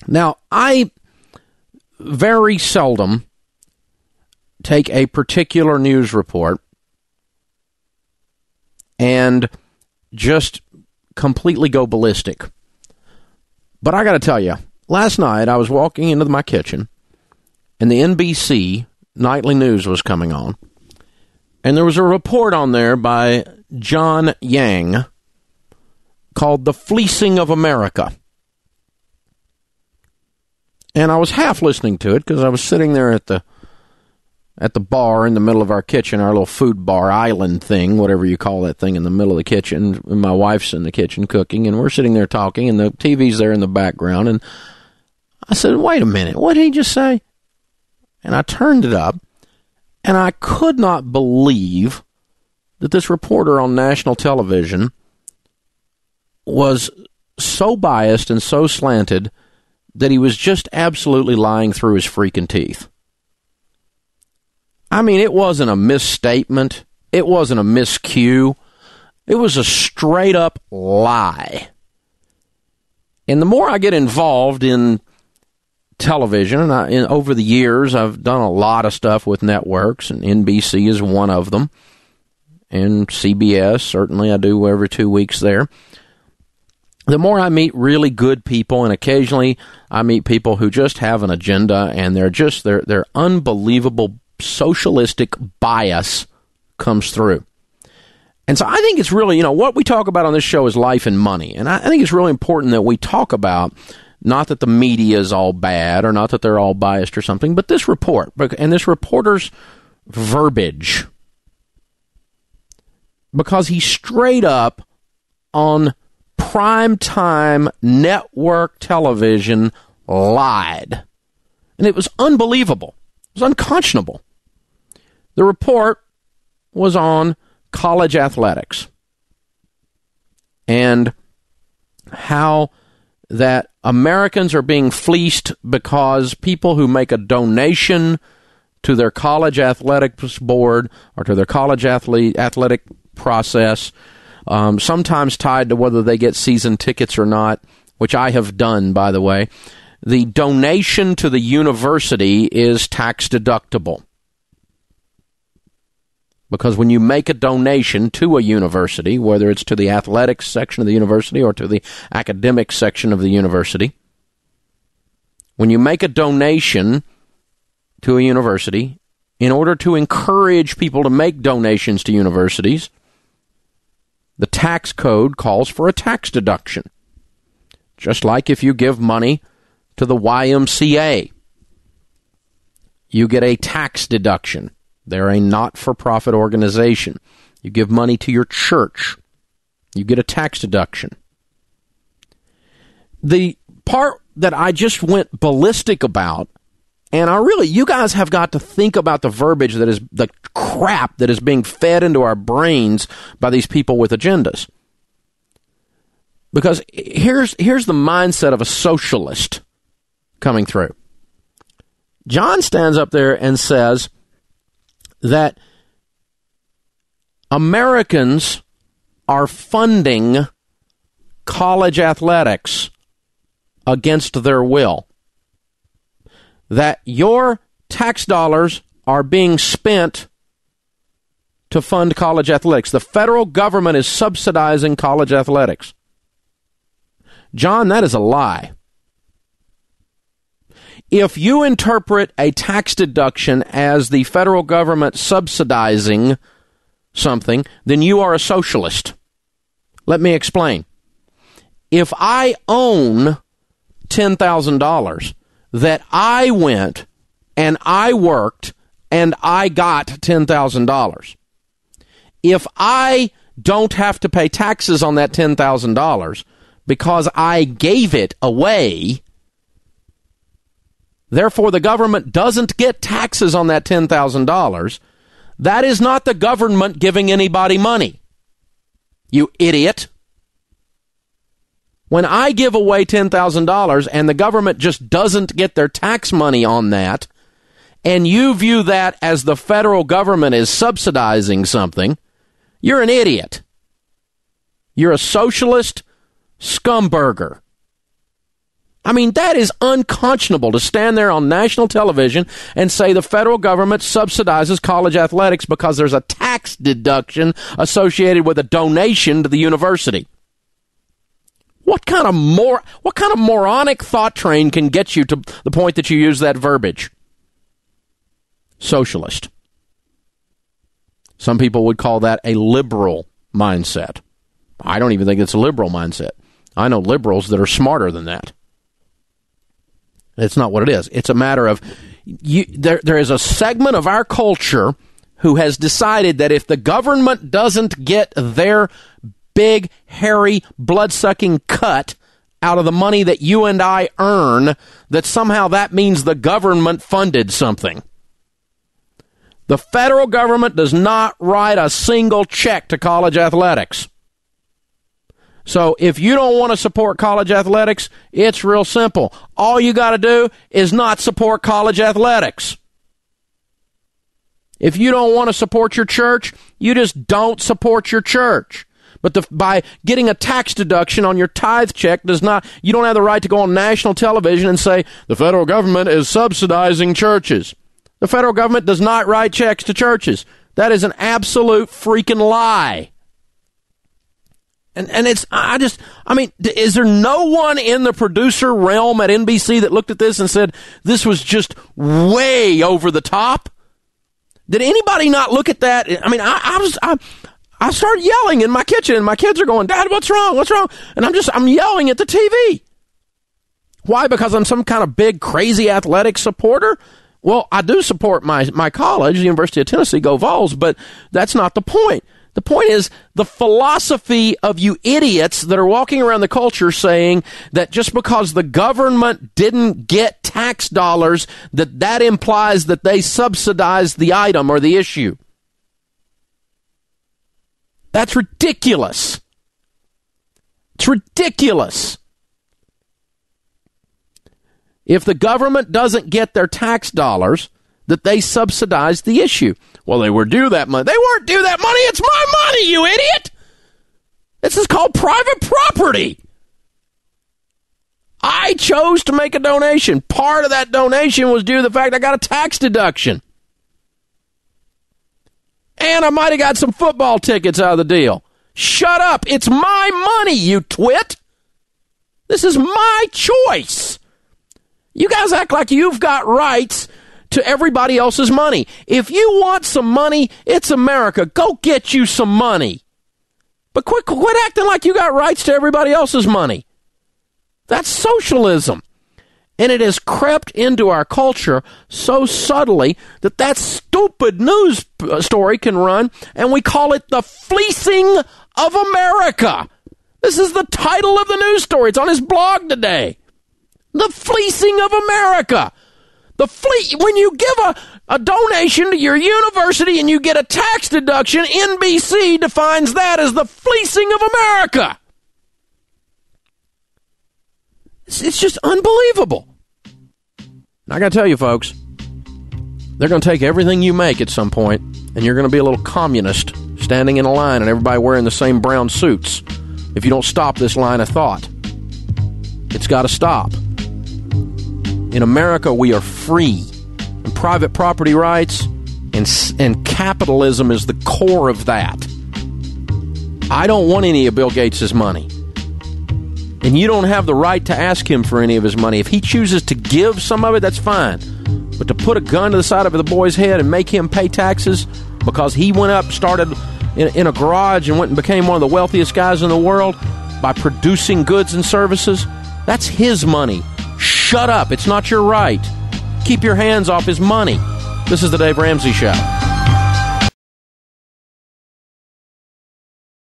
Now, I very seldom take a particular news report and just completely go ballistic. But I got to tell you, last night I was walking into my kitchen, and the NBC nightly news was coming on, and there was a report on there by John Yang called "The Fleecing of America." And I was half listening to it because I was sitting there at the bar in the middle of our kitchen, our little food bar island thing, whatever you call that thing in the middle of the kitchen. And my wife's in the kitchen cooking, and we're sitting there talking, and the TV's there in the background. And I said, wait a minute, what did he just say? And I turned it up, and I could not believe that this reporter on national television was so biased and so slanted that he was just absolutely lying through his freaking teeth. I mean, it wasn't a misstatement. It wasn't a miscue. It was a straight-up lie. And the more I get involved in television, and over the years, I've done a lot of stuff with networks, and NBC is one of them, and CBS, certainly I do every 2 weeks there. The more I meet really good people, and occasionally I meet people who just have an agenda, and their unbelievable socialistic bias comes through. And so I think it's really, what we talk about on this show is life and money. And I think it's really important that we talk about, not that the media is all bad or not that they're all biased or something, but this report and this reporter's verbiage. Because he straight up on primetime network television lied. And it was unbelievable. It was unconscionable. The report was on college athletics and how that Americans are being fleeced because people who make a donation to their college athletics board or to their college athletic process, sometimes tied to whether they get season tickets or not, which I have done, by the way, the donation to the university is tax deductible. Because when you make a donation to a university, whether it's to the athletics section of the university or to the academic section of the university, when you make a donation to a university, in order to encourage people to make donations to universities, the tax code calls for a tax deduction. Just like if you give money to the YMCA, you get a tax deduction. They're a not-for-profit organization. You give money to your church, you get a tax deduction. The part that I just went ballistic about, and you guys have got to think about the verbiage that is the crap that is being fed into our brains by these people with agendas. Because here's the mindset of a socialist coming through. John stands up there and says that Americans are funding college athletics against their will. That your tax dollars are being spent to fund college athletics. The federal government is subsidizing college athletics. John, that is a lie. If you interpret a tax deduction as the federal government subsidizing something, then you are a socialist. Let me explain. If I own $10,000 that I went and I worked and I got $10,000, if I don't have to pay taxes on that $10,000 because I gave it away, therefore the government doesn't get taxes on that $10,000, that is not the government giving anybody money. You idiot. When I give away $10,000 and the government just doesn't get their tax money on that, and you view that as the federal government is subsidizing something, you're an idiot. You're a socialist scumburger. I mean, that is unconscionable to stand there on national television and say the federal government subsidizes college athletics because there's a tax deduction associated with a donation to the university. What kind of moronic thought train can get you to the point that you use that verbiage? Socialist. Some people would call that a liberal mindset. I don't even think it's a liberal mindset. I know liberals that are smarter than that. It's not what it is. It's a matter of there is a segment of our culture who has decided that if the government doesn't get their big, hairy, blood-sucking cut out of the money that you and I earn, that somehow that means the government funded something. The federal government does not write a single check to college athletics. So if you don't want to support college athletics, it's real simple. All you got to do is not support college athletics. If you don't want to support your church, you just don't support your church. But by getting a tax deduction on your tithe check you don't have the right to go on national television and say the federal government is subsidizing churches. The federal government does not write checks to churches. That is an absolute freaking lie. And is there no one in the producer realm at NBC that looked at this and said, this was just way over the top? Did anybody not look at that? I mean, I started yelling in my kitchen, and my kids are going, Dad, what's wrong? What's wrong? And I'm yelling at the TV. Why? Because I'm some kind of big, crazy athletic supporter? Well, I do support my college, the University of Tennessee, go Vols, but that's not the point. The point is the philosophy of you idiots that are walking around the culture saying that just because the government didn't get tax dollars, that implies that they subsidized the item or the issue. That's ridiculous. It's ridiculous. If the government doesn't get their tax dollars, that they subsidize the issue. Well, they were due that money. They weren't due that money. It's my money, you idiot. This is called private property. I chose to make a donation. Part of that donation was due to the fact I got a tax deduction. And I might have got some football tickets out of the deal. Shut up. It's my money, you twit. This is my choice. You guys act like you've got rights to everybody else's money. If you want some money, it's America. Go get you some money. But quit acting like you got rights to everybody else's money. That's socialism. And it has crept into our culture so subtly that stupid news story can run, and we call it the fleecing of America. This is the title of the news story. It's on his blog today. The fleecing of America. When you give a donation to your university and you get a tax deduction, NBC defines that as the fleecing of America. It's just unbelievable. And I got to tell you, folks, they're going to take everything you make at some point, and you're going to be a little communist standing in a line and everybody wearing the same brown suits if you don't stop this line of thought. It's got to stop. In America, we are free, and private property rights and capitalism is the core of that. I don't want any of Bill Gates' money, and you don't have the right to ask him for any of his money. If he chooses to give some of it, that's fine, but to put a gun to the side of the boy's head and make him pay taxes because he went up, started in a garage and went and became one of the wealthiest guys in the world by producing goods and services, that's his money. Shut up. It's not your right. Keep your hands off his money. This is the Dave Ramsey Show.